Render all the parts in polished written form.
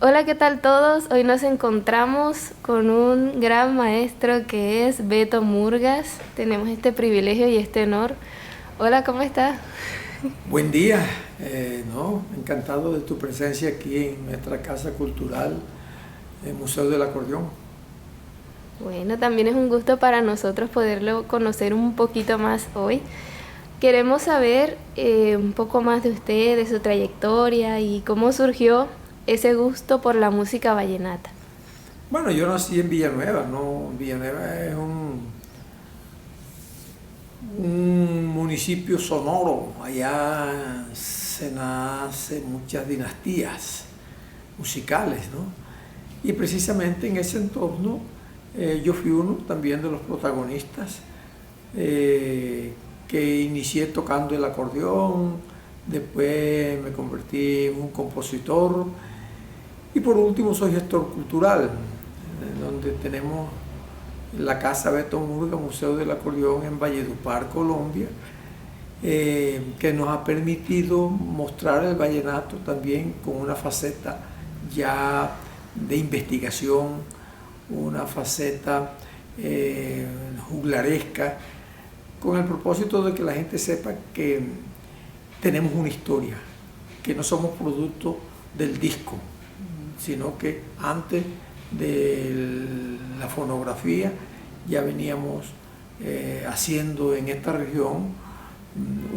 Hola, ¿qué tal todos? Hoy nos encontramos con un gran maestro que es Beto Murgas. Tenemos este privilegio y este honor. Hola, ¿cómo estás? Buen día, ¿no? Encantado de tu presencia aquí en nuestra Casa Cultural, el Museo del Acordeón. Bueno, también es un gusto para nosotros poderlo conocer un poquito más hoy. Queremos saber un poco más de usted, de su trayectoria y cómo surgió ese gusto por la música vallenata. Bueno, yo nací en Villanueva, ¿no? Villanueva es un municipio sonoro. Allá se nacen muchas dinastías musicales, ¿no? Y precisamente en ese entorno yo fui uno también de los protagonistas, que inicié tocando el acordeón, después me convertí en un compositor y por último soy gestor cultural, donde tenemos la Casa Beto Murgas, Museo del Acordeón en Valledupar, Colombia, que nos ha permitido mostrar el vallenato también con una faceta ya de investigación, una faceta juglaresca, con el propósito de que la gente sepa que tenemos una historia, que no somos producto del disco, sino que antes de la fonografía ya veníamos haciendo en esta región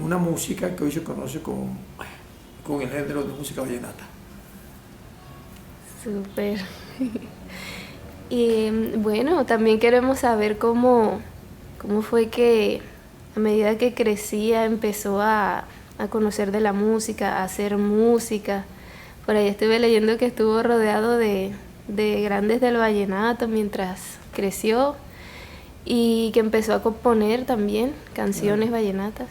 una música que hoy se conoce con el género de música vallenata. Súper. Y bueno, también queremos saber cómo fue que a medida que crecía empezó a conocer de la música, a hacer música. Por ahí estuve leyendo que estuvo rodeado de grandes del vallenato mientras creció y que empezó a componer también canciones vallenatas.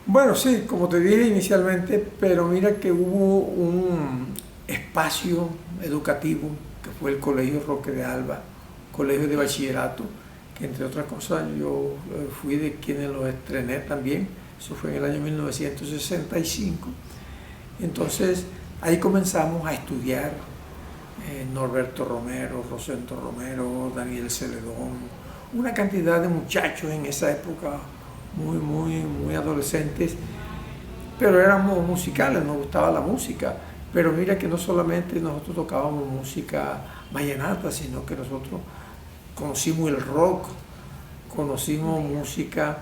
Bueno, sí, como te dije inicialmente, pero mira que hubo un espacio educativo que fue el Colegio Roque de Alba, colegio de bachillerato, que entre otras cosas yo fui de quienes lo estrené también, eso fue en el año 1965. Entonces ahí comenzamos a estudiar Norberto Romero, Rosendo Romero, Daniel Celedón, una cantidad de muchachos en esa época muy adolescentes, pero éramos musicales, nos gustaba la música. Pero mira que no solamente nosotros tocábamos música vallenata, sino que nosotros conocimos el rock, conocimos música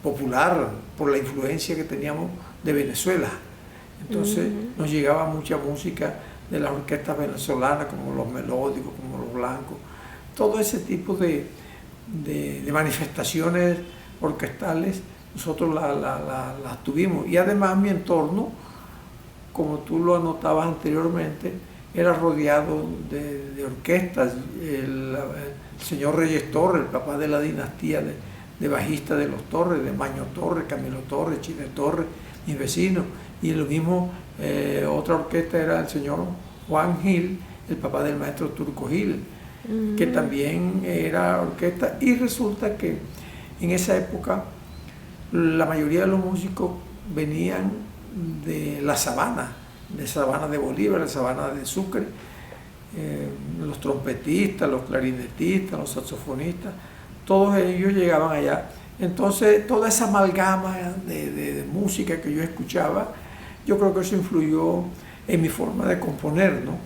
popular por la influencia que teníamos de Venezuela. Entonces nos llegaba mucha música de las orquestas venezolanas, como los melódicos, como los blancos, todo ese tipo de manifestaciones orquestales nosotros las tuvimos. Y además mi entorno, como tú lo anotabas anteriormente, era rodeado de orquestas. El señor Reyes Torres, el papá de la dinastía de bajistas de los Torres, de Maño Torres, Camilo Torres, Chile Torres, mis vecinos. Y lo mismo, otra orquesta era el señor Juan Gil, el papá del maestro Turco Gil, que también era orquesta. Y resulta que en esa época la mayoría de los músicos venían de la sabana de Bolívar, la sabana de Sucre, los trompetistas, los clarinetistas, los saxofonistas, todos ellos llegaban allá. Entonces toda esa amalgama de música que yo escuchaba, yo creo que eso influyó en mi forma de componer, ¿no?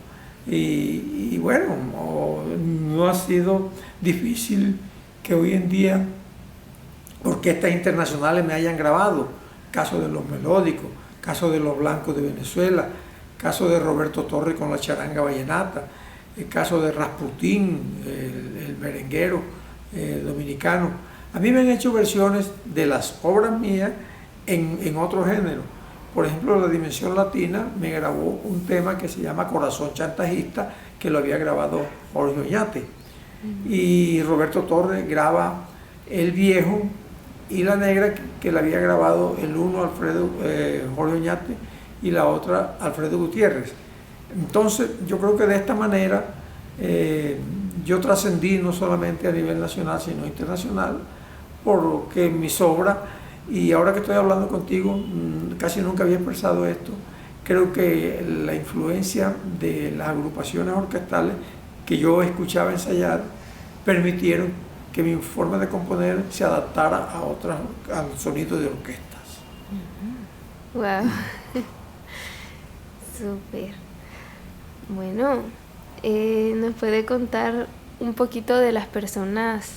Y bueno, no ha sido difícil que hoy en día orquestas internacionales me hayan grabado, caso de los melódicos, caso de los blancos de Venezuela, caso de Roberto Torres con la charanga vallenata, el caso de Rasputín, el merenguero dominicano. A mí me han hecho versiones de las obras mías en otro género. Por ejemplo, La Dimensión Latina me grabó un tema que se llama Corazón Chantajista, que lo había grabado Jorge Oñate. Y Roberto Torres graba El Viejo y La Negra, que la había grabado el uno Jorge Oñate y la otra Alfredo Gutiérrez. Entonces yo creo que de esta manera yo trascendí no solamente a nivel nacional sino internacional, porque mis obras, y ahora que estoy hablando contigo, casi nunca había expresado esto, creo que la influencia de las agrupaciones orquestales que yo escuchaba ensayar permitieron que mi forma de componer se adaptara al sonido de orquestas. Wow. Súper. Bueno, ¿nos puede contar un poquito de las personas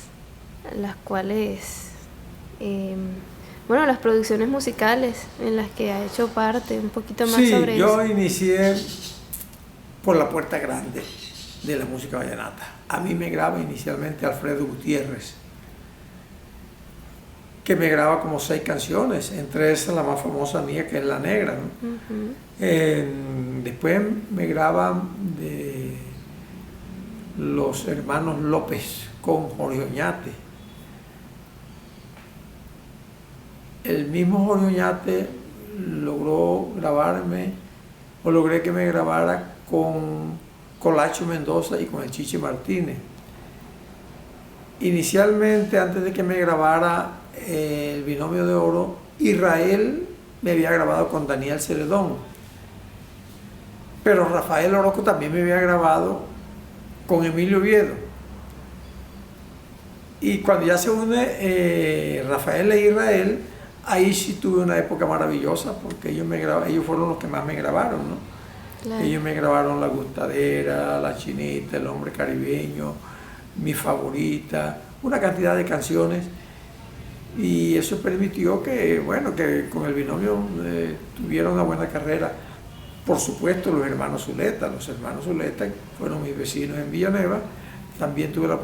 las cuales, bueno, las producciones musicales en las que ha hecho parte, un poquito más sobre eso? Sí, yo inicié por la puerta grande de la música vallenata. A mí me graba inicialmente Alfredo Gutiérrez, que me graba como 6 canciones, entre esas la más famosa mía, que es La Negra, ¿no? Después me graban de los hermanos López con Jorge Oñate. El mismo Jorge Oñate logró grabarme, o logré que me grabara con Colacho Mendoza y con el Chichi Martínez. Inicialmente, antes de que me grabara el Binomio de Oro, Israel me había grabado con Daniel Celedón, pero Rafael Orozco también me había grabado con Emilio Oviedo. Y cuando ya se une Rafael e Israel, ahí sí tuve una época maravillosa, porque ellos fueron los que más me grabaron, ¿no? Claro. Ellos me grabaron La Gustadera, La Chinita, El Hombre Caribeño, Mi Favorita, una cantidad de canciones, y eso permitió que, bueno, que con el binomio tuviera una buena carrera. Por supuesto, los hermanos Zuleta fueron mis vecinos en Villanueva. También tuve la